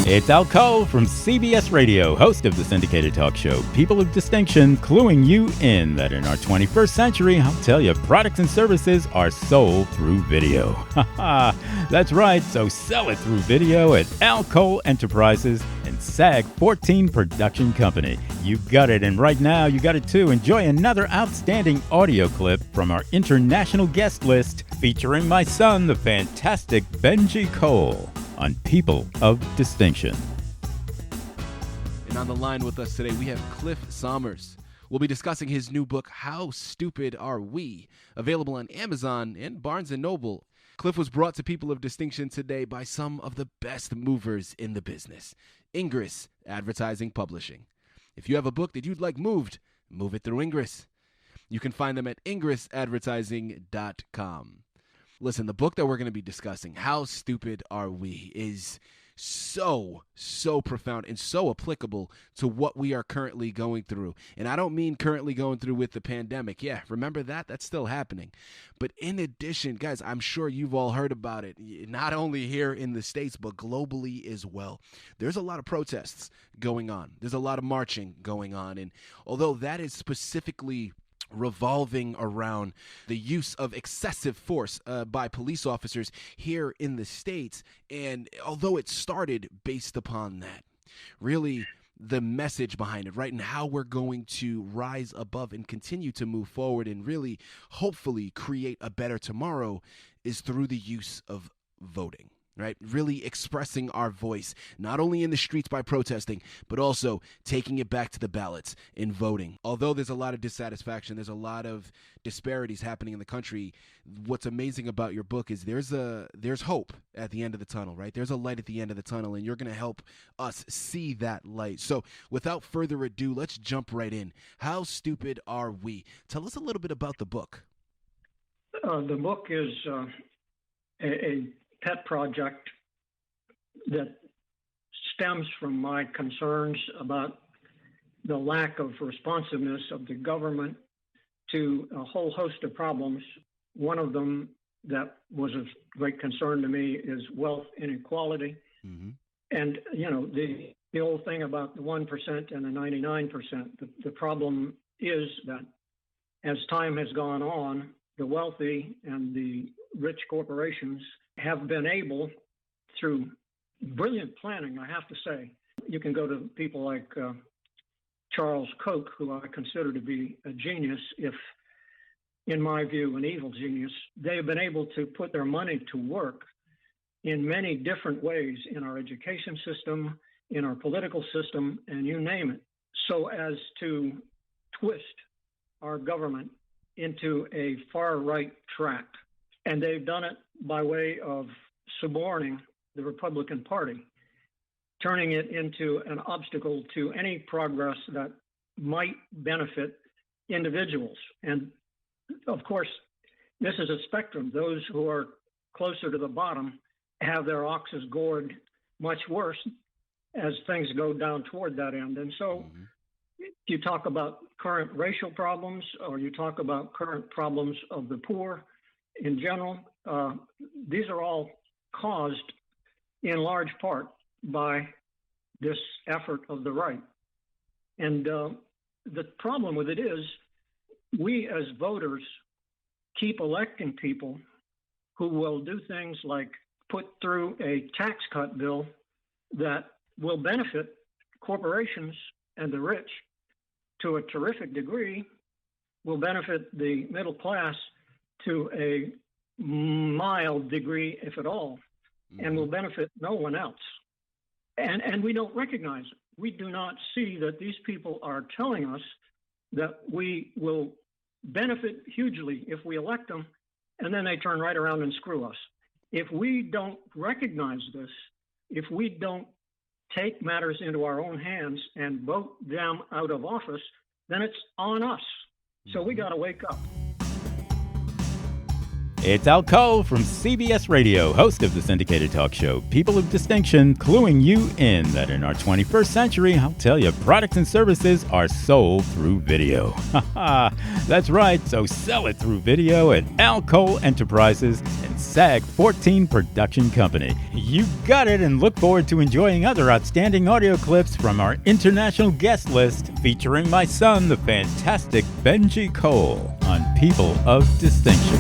It's Al Cole from CBS Radio, host of the syndicated talk show People of Distinction, cluing you in that in our 21st century, I'll tell you, products and services are sold through video. That's right, so sell it through video at Al Cole Enterprises and SAG 14 Production Company. You got it, and right now you got it too. Enjoy another outstanding audio clip from our international guest list featuring my son, the fantastic Benji Cole, on People of Distinction. And on the line with us today, we have Cliff Sommers. We'll be discussing his new book, How Stupid Are We?, available on Amazon and Barnes & Noble. Cliff was brought to People of Distinction today by some of the best movers in the business, Ingress Advertising Publishing. If you have a book that you'd like moved, move it through Ingress. You can find them at ingressadvertising.com. Listen, the book that we're going to be discussing, How Stupid Are We?, is so profound and so applicable to what we are currently going through. And I don't mean currently going through with the pandemic. Yeah, remember that? That's still happening. But in addition, guys, I'm sure you've all heard about it, not only here in the States, but globally as well. There's a lot of protests going on. There's a lot of marching going on. And although that is specifically revolving around the use of excessive force by police officers here in the States, and although it started based upon that, really the message behind it, right, and how we're going to rise above and continue to move forward and really hopefully create a better tomorrow is through the use of voting. Right, really expressing our voice, not only in the streets by protesting, but also taking it back to the ballots in voting. Although there's a lot of dissatisfaction, there's a lot of disparities happening in the country, what's amazing about your book is there's hope at the end of the tunnel, right? There's a light at the end of the tunnel, and you're going to help us see that light. So without further ado, let's jump right in. How Stupid Are We? Tell us a little bit about the book. The book is a pet project that stems from my concerns about the lack of responsiveness of the government to a whole host of problems. One of them that was of great concern to me is wealth inequality. Mm-hmm. And, you know, the old thing about the 1% and the 99%, the problem is that as time has gone on, the wealthy and the rich corporations have been able, through brilliant planning, I have to say. You can go to people like Charles Koch, who I consider to be a genius, if, in my view, an evil genius. They have been able to put their money to work in many different ways in our education system, in our political system, and you name it, so as to twist our government into a far-right track. And they've done it by way of suborning the Republican Party, turning it into an obstacle to any progress that might benefit individuals. And of course, this is a spectrum. Those who are closer to the bottom have their oxes gored much worse as things go down toward that end. And so you talk about current racial problems, or you talk about current problems of the poor in general, these are all caused in large part by this effort of the right. And the problem with it is we as voters keep electing people who will do things like put through a tax cut bill that will benefit corporations and the rich to a terrific degree, will benefit the middle class to a mild degree, if at all, and will benefit no one else. And we don't recognize it. We do not see that these people are telling us that we will benefit hugely if we elect them, and then they turn right around and screw us. If we don't recognize this, if we don't take matters into our own hands and vote them out of office, then it's on us. So we got to wake up. It's Al Cole from CBS Radio, host of the syndicated talk show People of Distinction, cluing you in that in our 21st century, I'll tell you, products and services are sold through video. That's right, so sell it through video at Al Cole Enterprises and SAG 14 Production Company. You got it, and look forward to enjoying other outstanding audio clips from our international guest list featuring my son, the fantastic Benji Cole, on People of Distinction.